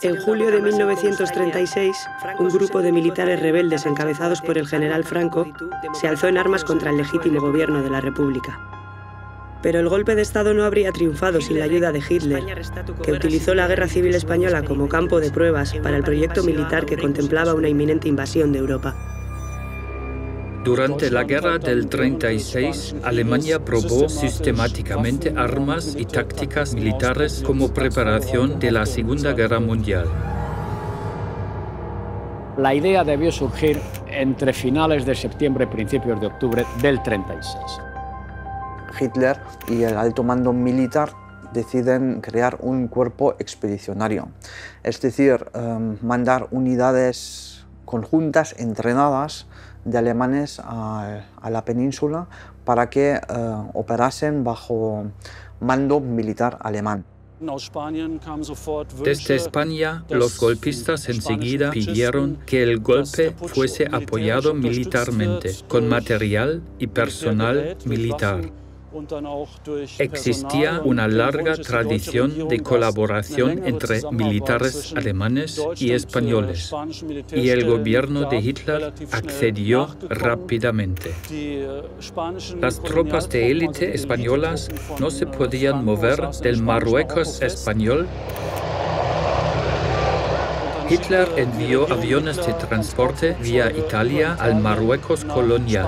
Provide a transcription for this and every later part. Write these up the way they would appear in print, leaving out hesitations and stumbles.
En julio de 1936, un grupo de militares rebeldes encabezados por el general Franco se alzó en armas contra el legítimo gobierno de la República. Pero el golpe de Estado no habría triunfado sin la ayuda de Hitler, que utilizó la Guerra Civil Española como campo de pruebas para el proyecto militar que contemplaba una inminente invasión de Europa. Durante la guerra del 36, Alemania probó sistemáticamente armas y tácticas militares como preparación de la Segunda Guerra Mundial. La idea debió surgir entre finales de septiembre y principios de octubre del 36. Hitler y el alto mando militar deciden crear un cuerpo expedicionario, es decir, mandar unidades conjuntas entrenadas de alemanes a la península para que operasen bajo mando militar alemán. Desde España, los golpistas enseguida pidieron que el golpe fuese apoyado militarmente, con material y personal militar. Existía una larga tradición de colaboración entre militares alemanes y españoles, y el gobierno de Hitler accedió rápidamente. Las tropas de élite españolas no se podían mover del Marruecos español. Hitler envió aviones de transporte vía Italia al Marruecos colonial.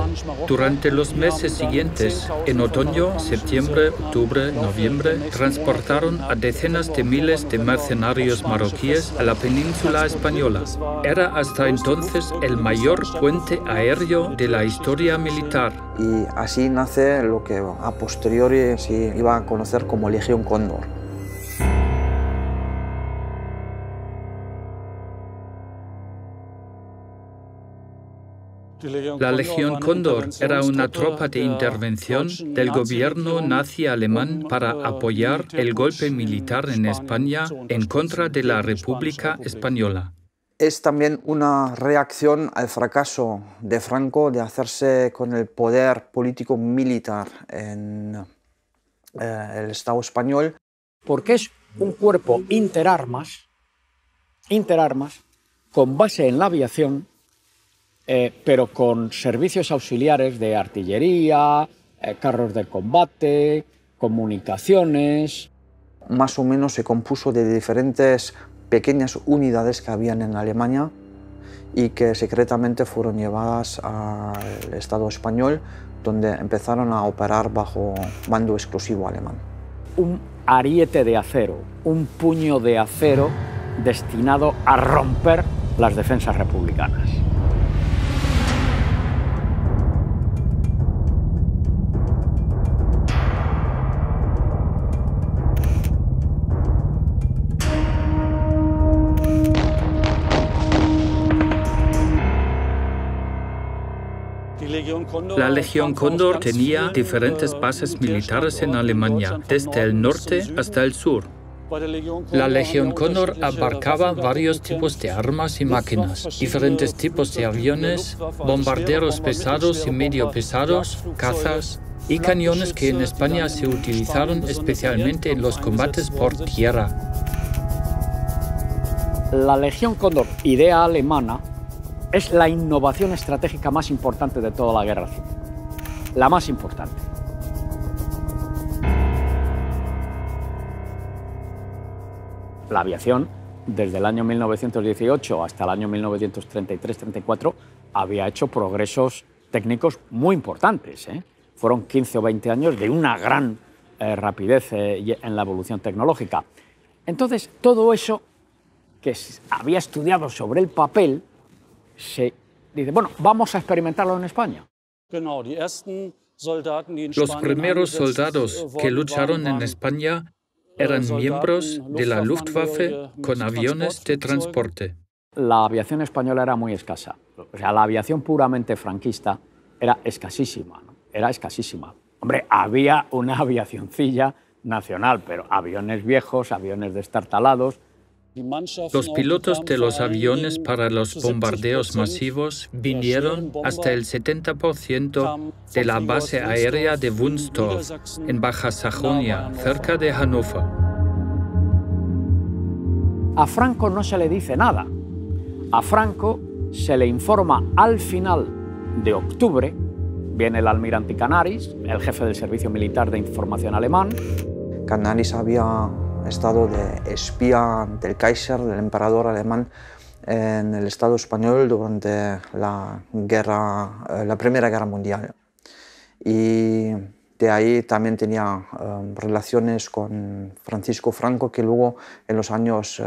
Durante los meses siguientes, en otoño, septiembre, octubre, noviembre, transportaron a decenas de miles de mercenarios marroquíes a la península española. Era hasta entonces el mayor puente aéreo de la historia militar. Y así nace lo que a posteriori se iba a conocer como Legión Cóndor. La Legión Cóndor era una tropa de intervención del gobierno nazi alemán para apoyar el golpe militar en España en contra de la República Española. Es también una reacción al fracaso de Franco de hacerse con el poder político militar en el Estado español. Porque es un cuerpo interarmas, con base en la aviación, pero con servicios auxiliares de artillería, carros de combate, comunicaciones. Más o menos se compuso de diferentes pequeñas unidades que habían en Alemania y que secretamente fueron llevadas al Estado español, donde empezaron a operar bajo mando exclusivo alemán. Un ariete de acero, un puño de acero destinado a romper las defensas republicanas. La Legión Cóndor tenía diferentes bases militares en Alemania, desde el norte hasta el sur. La Legión Cóndor abarcaba varios tipos de armas y máquinas, diferentes tipos de aviones, bombarderos pesados y medio pesados, cazas y cañones que en España se utilizaron especialmente en los combates por tierra. La Legión Cóndor, idea alemana, es la innovación estratégica más importante de toda la guerra civil. La más importante. La aviación, desde el año 1918 hasta el año 1933-34, había hecho progresos técnicos muy importantes. Fueron 15 o 20 años de una gran rapidez en la evolución tecnológica. Entonces, todo eso que había estudiado sobre el papel, se dice, bueno, vamos a experimentarlo en España. Los primeros soldados que lucharon en España eran miembros de la Luftwaffe con aviones de transporte. La aviación española era muy escasa. O sea, la aviación puramente franquista era escasísima, ¿no? Era escasísima. Hombre, había una aviacioncilla nacional, pero aviones viejos, aviones destartalados. Los pilotos de los aviones para los bombardeos masivos vinieron hasta el 70% de la base aérea de Wunstorf, en Baja Sajonia, cerca de Hannover. A Franco no se le dice nada. A Franco se le informa al final de octubre. Viene el almirante Canaris, el jefe del Servicio Militar de Información alemán. Canaris había estado de espía del Kaiser, del emperador alemán, en el Estado español durante la Primera Guerra Mundial. Y de ahí también tenía relaciones con Francisco Franco, que luego en los años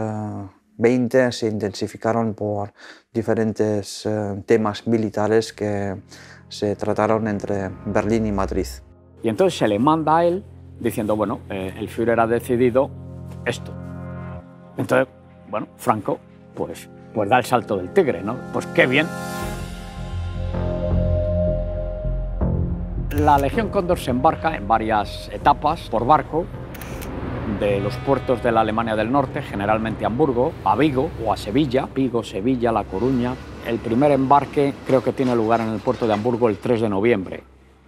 20 se intensificaron por diferentes temas militares que se trataron entre Berlín y Madrid. Y entonces se le manda a él diciendo, bueno, el Führer ha decidido esto. Entonces, bueno, Franco pues da el salto del tigre, ¿no? Pues qué bien. La Legión Cóndor se embarca en varias etapas por barco de los puertos de la Alemania del Norte, generalmente a Hamburgo, a Vigo o a Sevilla, Vigo, Sevilla, La Coruña. El primer embarque creo que tiene lugar en el puerto de Hamburgo el 3 de noviembre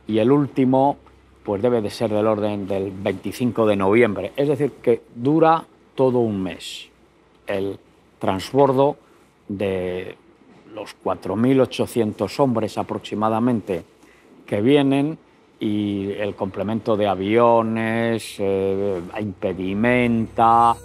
y el último pues debe de ser del orden del 25 de noviembre. Es decir, que dura todo un mes el transbordo de los 4.800 hombres aproximadamente que vienen y el complemento de aviones, impedimenta.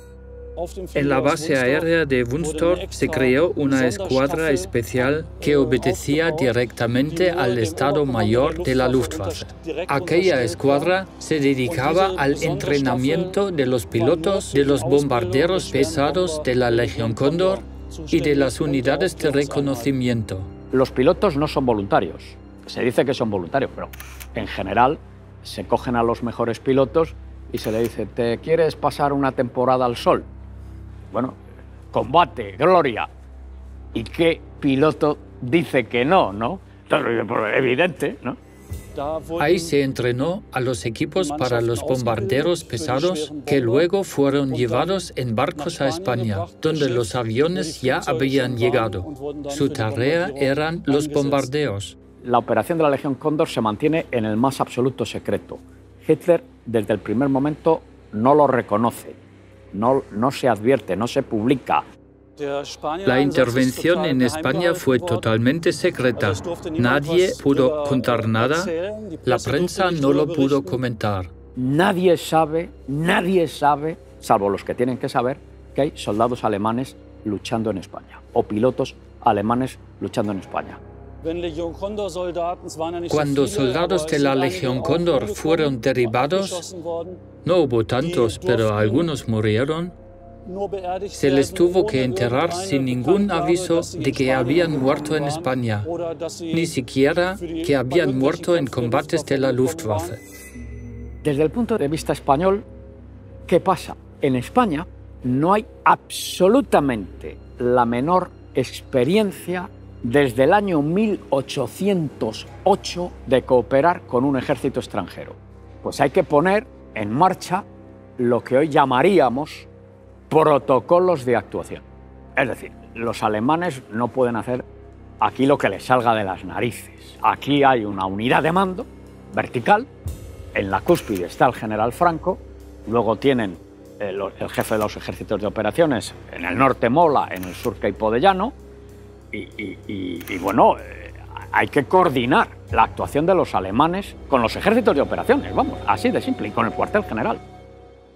En la base aérea de Wunstorf se creó una escuadra especial que obedecía directamente al Estado Mayor de la Luftwaffe. Aquella escuadra se dedicaba al entrenamiento de los pilotos de los bombarderos pesados de la Legión Cóndor y de las unidades de reconocimiento. Los pilotos no son voluntarios. Se dice que son voluntarios, pero en general se cogen a los mejores pilotos y se le dice, ¿te quieres pasar una temporada al sol? Bueno, combate, gloria. ¿Y qué piloto dice que no, no? Evidente, ¿no? Ahí se entrenó a los equipos para los bombarderos pesados que luego fueron llevados en barcos a España, donde los aviones ya habían llegado. Su tarea eran los bombardeos. La operación de la Legión Cóndor se mantiene en el más absoluto secreto. Hitler, desde el primer momento, no lo reconoce, no se advierte, no se publica. La intervención en España fue totalmente secreta. Nadie pudo contar nada, la prensa no lo pudo comentar. Nadie sabe, salvo los que tienen que saber, que hay soldados alemanes luchando en España o pilotos alemanes luchando en España. Cuando soldados de la Legión Cóndor fueron derribados, no hubo tantos, pero algunos murieron, se les tuvo que enterrar sin ningún aviso de que habían muerto en España, ni siquiera que habían muerto en combates de la Luftwaffe. Desde el punto de vista español, ¿qué pasa? En España no hay absolutamente la menor experiencia desde el año 1808 de cooperar con un ejército extranjero. Pues hay que poner en marcha lo que hoy llamaríamos protocolos de actuación. Es decir, los alemanes no pueden hacer aquí lo que les salga de las narices. Aquí hay una unidad de mando vertical, en la cúspide está el general Franco, luego tienen el jefe de los ejércitos de operaciones, en el norte Mola, en el sur Queipo de Llano, y bueno, hay que coordinar la actuación de los alemanes con los ejércitos de operaciones, vamos, así de simple, y con el cuartel general.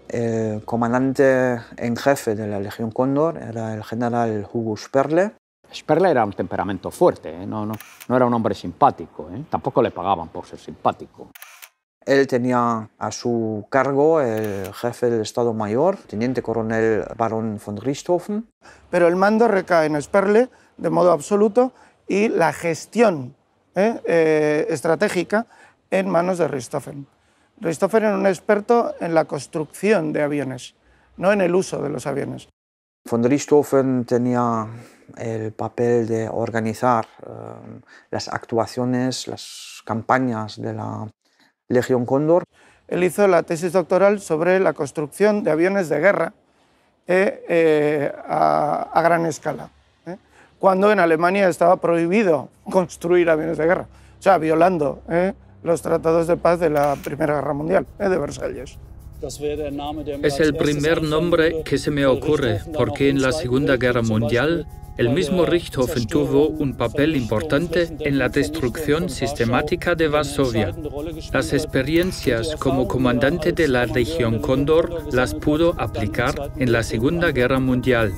El comandante en jefe de la Legión Cóndor era el general Hugo Sperle. Sperle era un temperamento fuerte, no era un hombre simpático, tampoco le pagaban por ser simpático. Él tenía a su cargo el jefe del Estado Mayor, teniente coronel Baron von Richthofen. Pero el mando recae en Sperle de modo absoluto y la gestión estratégica en manos de Richthofen. Richthofen era un experto en la construcción de aviones, no en el uso de los aviones. Von Richthofen tenía el papel de organizar las actuaciones, las campañas de la Legión Cóndor. Él hizo la tesis doctoral sobre la construcción de aviones de guerra a gran escala, cuando en Alemania estaba prohibido construir aviones de guerra, o sea, violando los tratados de paz de la Primera Guerra Mundial, de Versalles. Es el primer nombre que se me ocurre, porque en la Segunda Guerra Mundial el mismo Richthofen tuvo un papel importante en la destrucción sistemática de Varsovia. Las experiencias como comandante de la Legión Cóndor las pudo aplicar en la Segunda Guerra Mundial.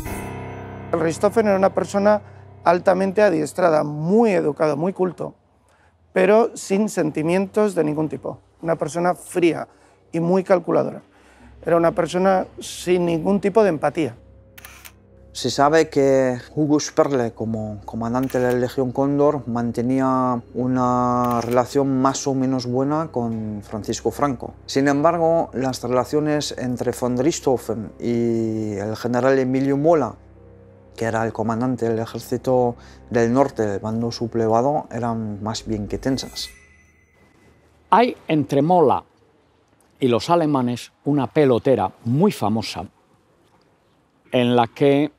Richthofen era una persona altamente adiestrada, muy educado, muy culto, pero sin sentimientos de ningún tipo. Una persona fría y muy calculadora. Era una persona sin ningún tipo de empatía. Se sabe que Hugo Sperle, como comandante de la Legión Cóndor, mantenía una relación más o menos buena con Francisco Franco. Sin embargo, las relaciones entre von Richthofen y el general Emilio Mola, que era el comandante del ejército del norte del bando sublevado, eran más bien que tensas. Hay entre Mola y los alemanes una pelotera muy famosa en la que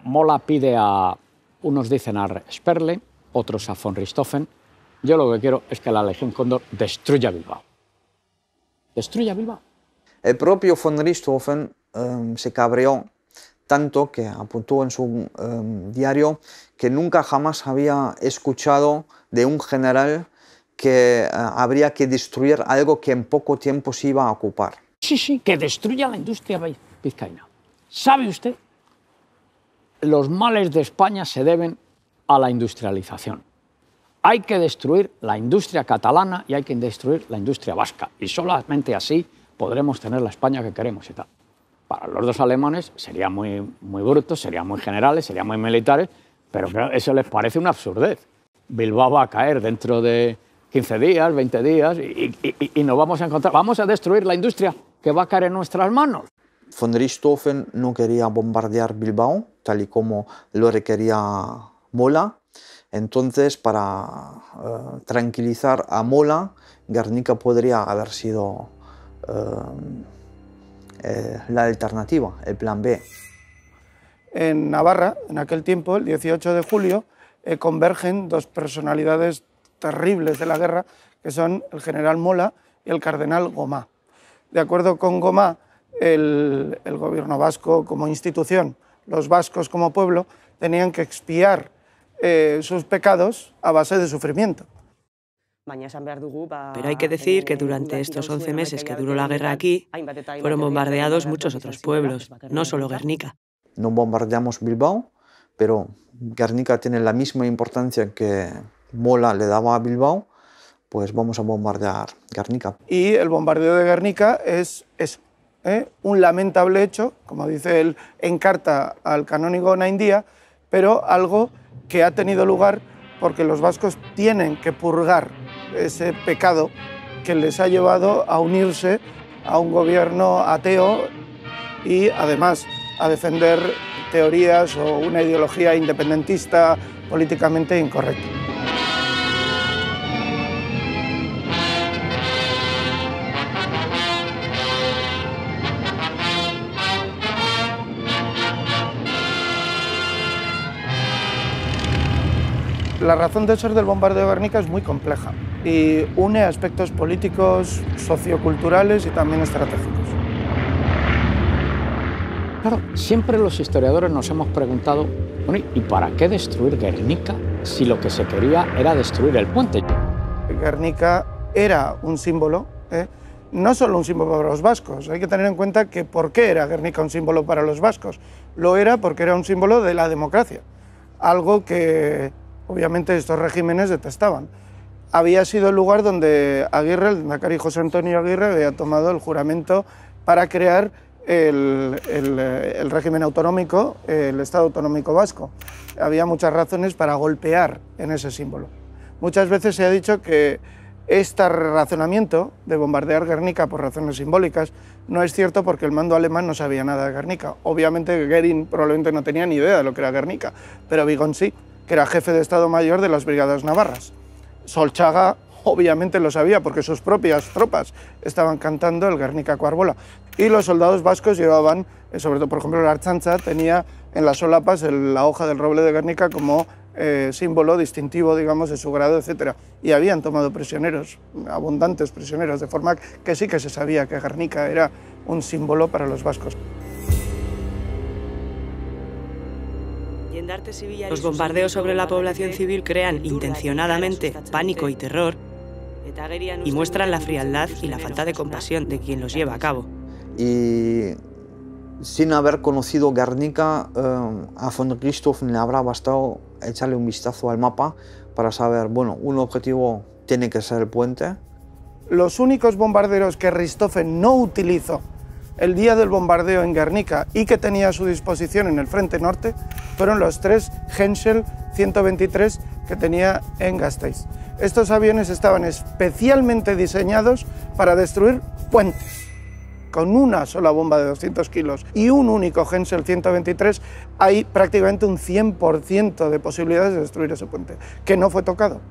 Mola pide a, unos dicen a Sperle, otros a von Richthofen, yo lo que quiero es que la Legión Cóndor destruya Bilbao. Destruya Bilbao. El propio von Richthofen se cabreó tanto que apuntó en su diario que nunca jamás había escuchado de un general que habría que destruir algo que en poco tiempo se iba a ocupar. Sí, que destruya la industria vizcaína. ¿Sabe usted? Los males de España se deben a la industrialización. Hay que destruir la industria catalana y hay que destruir la industria vasca. Y solamente así podremos tener la España que queremos y tal. Para los dos alemanes sería muy brutos, serían muy generales, serían muy militares, pero claro, eso les parece una absurdez. Bilbao va a caer dentro de 15 días, 20 días y nos vamos a encontrar, vamos a destruir la industria que va a caer en nuestras manos. Von Richthofen no quería bombardear Bilbao, tal y como lo requería Mola. Entonces, para tranquilizar a Mola, Guernica podría haber sido la alternativa, el plan B. En Navarra, en aquel tiempo, el 18 de julio, convergen dos personalidades terribles de la guerra, que son el general Mola y el cardenal Gomá. De acuerdo con Gomá, el gobierno vasco como institución, los vascos como pueblo, tenían que expiar sus pecados a base de sufrimiento. Pero hay que decir que durante estos 11 meses que duró la guerra aquí, fueron bombardeados muchos otros pueblos, no solo Guernica. No bombardeamos Bilbao, pero Guernica tiene la misma importancia que Mola le daba a Bilbao, pues vamos a bombardear Guernica. Y el bombardeo de Guernica es eso, un lamentable hecho, como dice él en carta al canónigo Naindía, pero algo que ha tenido lugar porque los vascos tienen que purgar ese pecado que les ha llevado a unirse a un gobierno ateo y además a defender teorías o una ideología independentista políticamente incorrecta. La razón de ser del bombardeo de Guernica es muy compleja y une aspectos políticos, socioculturales y también estratégicos. Claro, siempre los historiadores nos hemos preguntado, bueno, ¿y para qué destruir Guernica si lo que se quería era destruir el puente? Guernica era un símbolo, no solo un símbolo para los vascos, hay que tener en cuenta que ¿por qué era Guernica un símbolo para los vascos? Lo era porque era un símbolo de la democracia, algo que obviamente estos regímenes detestaban. Había sido el lugar donde Aguirre, el lehendakari José Antonio Aguirre, había tomado el juramento para crear el régimen autonómico, el Estado autonómico vasco. Había muchas razones para golpear en ese símbolo. Muchas veces se ha dicho que este razonamiento de bombardear Guernica por razones simbólicas no es cierto porque el mando alemán no sabía nada de Guernica. Obviamente Goering probablemente no tenía ni idea de lo que era Guernica, pero Vigón sí, que era jefe de Estado Mayor de las Brigadas Navarras. Solchaga obviamente lo sabía porque sus propias tropas estaban cantando el Guernica Coarbola. Y los soldados vascos llevaban, sobre todo por ejemplo la Archancha, tenía en las solapas la hoja del roble de Guernica como símbolo distintivo, digamos, de su grado, etc. Y habían tomado prisioneros, abundantes prisioneros, de forma que sí que se sabía que Guernica era un símbolo para los vascos. Los bombardeos sobre la población civil crean intencionadamente pánico y terror y muestran la frialdad y la falta de compasión de quien los lleva a cabo. Y sin haber conocido Guernica, a von Richthofen le habrá bastado echarle un vistazo al mapa para saber, bueno, un objetivo tiene que ser el puente. Los únicos bombarderos que Richthofen no utilizó el día del bombardeo en Guernica y que tenía a su disposición en el frente norte fueron los 3 Henschel 123 que tenía en Gasteiz. Estos aviones estaban especialmente diseñados para destruir puentes. Con una sola bomba de 200 kilos y un único Henschel 123 hay prácticamente un 100% de posibilidades de destruir ese puente, que no fue tocado,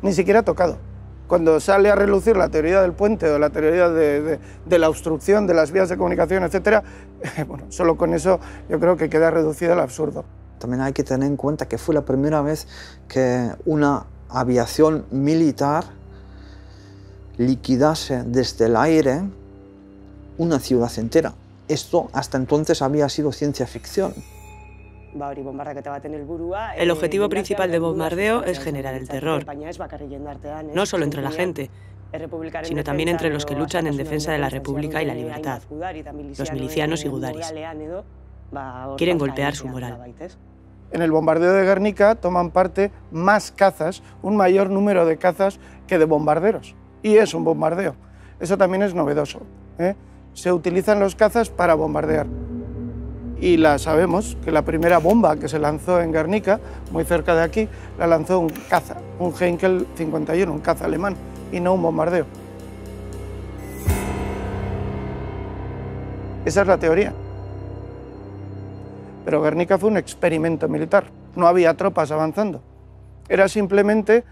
ni siquiera tocado. Cuando sale a relucir la teoría del puente o la teoría de la obstrucción de las vías de comunicación, etc., bueno, solo con eso yo creo que queda reducido al absurdo. También hay que tener en cuenta que fue la primera vez que una aviación militar liquidase desde el aire una ciudad entera. Esto hasta entonces había sido ciencia ficción. El objetivo principal del bombardeo es generar el terror, no solo entre la gente, sino también entre los que luchan en defensa de la República y la libertad, los milicianos y gudaris. Quieren golpear su moral. En el bombardeo de Guernica toman parte más cazas, un mayor número de cazas que de bombarderos. Y es un bombardeo. Eso también es novedoso, ¿eh? Se utilizan los cazas para bombardear. Y sabemos que la primera bomba que se lanzó en Guernica, muy cerca de aquí, la lanzó un caza, un Heinkel 51, un caza alemán, y no un bombardeo. Esa es la teoría. Pero Guernica fue un experimento militar, no había tropas avanzando. Era simplemente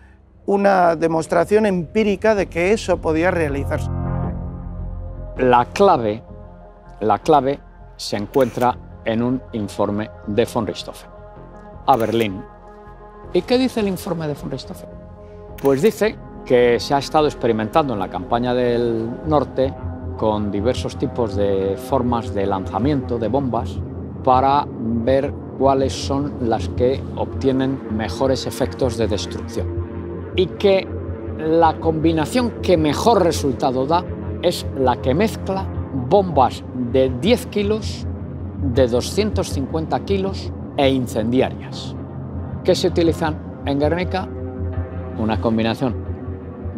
una demostración empírica de que eso podía realizarse. La clave se encuentra en un informe de von Richthofen a Berlín. ¿Y qué dice el informe de von Richthofen? Pues dice que se ha estado experimentando en la campaña del norte con diversos tipos de formas de lanzamiento de bombas para ver cuáles son las que obtienen mejores efectos de destrucción. Y que la combinación que mejor resultado da es la que mezcla bombas de 10 kilos, de 250 kilos e incendiarias. ¿Qué se utilizan en Guernica? Una combinación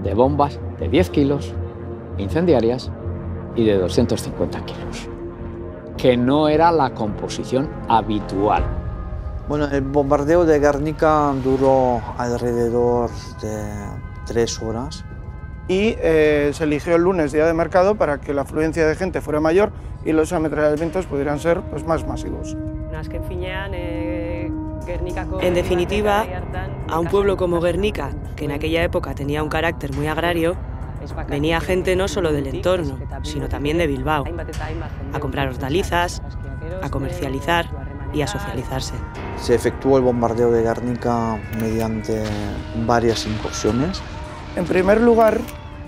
de bombas de 10 kilos, incendiarias y de 250 kilos, que no era la composición habitual. Bueno, el bombardeo de Guernica duró alrededor de 3 horas. Y se eligió el lunes, día de mercado, para que la afluencia de gente fuera mayor y los ametrallamientos pudieran ser pues, más masivos. En definitiva, a un pueblo como Guernica, que en aquella época tenía un carácter muy agrario, venía gente no solo del entorno, sino también de Bilbao, a comprar hortalizas, a comercializar y a socializarse. Se efectuó el bombardeo de Guernica mediante varias incursiones. En primer lugar,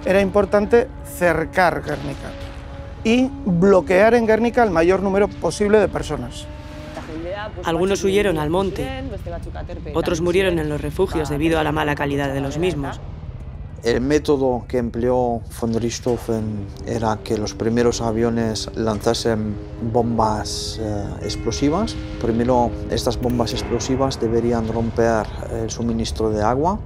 era importante cercar Guernica y bloquear en Guernica el mayor número posible de personas. Algunos huyeron al monte, otros murieron en los refugios debido a la mala calidad de los mismos. El método que empleó von Richthofen era que los primeros aviones lanzasen bombas explosivas. Primero, estas bombas explosivas deberían romper el suministro de agua.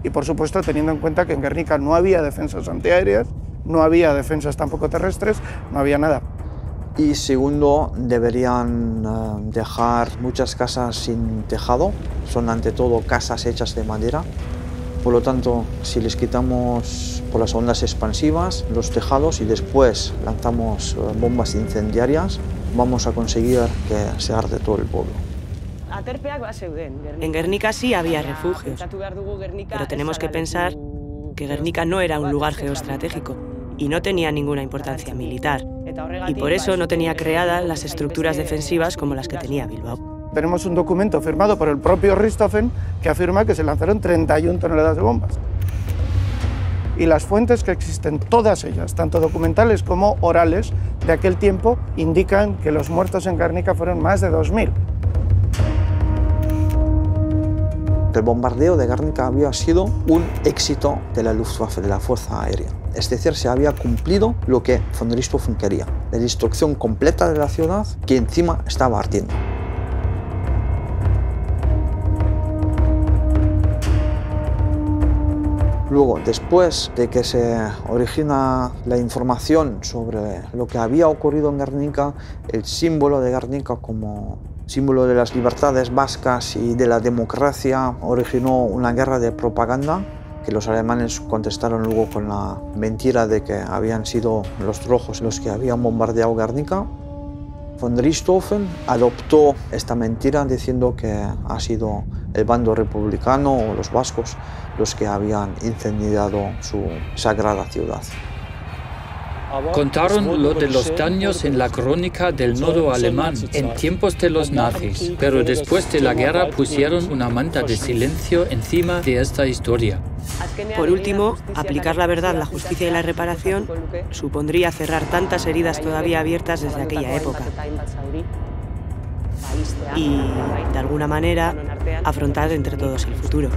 Y por supuesto, teniendo en cuenta que en Guernica no había defensas antiaéreas, no había defensas tampoco terrestres, no había nada. Y segundo, deberían dejar muchas casas sin tejado, son ante todo casas hechas de madera. Por lo tanto, si les quitamos por las ondas expansivas los tejados y después lanzamos bombas incendiarias, vamos a conseguir que se arde todo el pueblo. En Guernica sí había refugios, pero tenemos que pensar que Guernica no era un lugar geoestratégico y no tenía ninguna importancia militar, y por eso no tenía creadas las estructuras defensivas como las que tenía Bilbao. tenemos un documento firmado por el propio Richthofen que afirma que se lanzaron 31 toneladas de bombas. Y las fuentes que existen, todas ellas, tanto documentales como orales, de aquel tiempo, indican que los muertos en Guernica fueron más de 2000. El bombardeo de Guernica había sido un éxito de la Luftwaffe, de la Fuerza Aérea. Es decir, se había cumplido lo que von Richthofen quería, la destrucción completa de la ciudad, que encima estaba ardiendo. Luego, después de que se origina la información sobre lo que había ocurrido en Guernica, el símbolo de Guernica como símbolo de las libertades vascas y de la democracia originó una guerra de propaganda que los alemanes contestaron luego con la mentira de que habían sido los rojos los que habían bombardeado Guernica. Von Richthofen adoptó esta mentira diciendo que ha sido el bando republicano o los vascos los que habían incendiado su sagrada ciudad. Contaron lo de los daños en la crónica del nodo alemán en tiempos de los nazis, pero después de la guerra pusieron una manta de silencio encima de esta historia. Por último, aplicar la verdad, la justicia y la reparación supondría cerrar tantas heridas todavía abiertas desde aquella época y, de alguna manera, afrontar entre todos el futuro.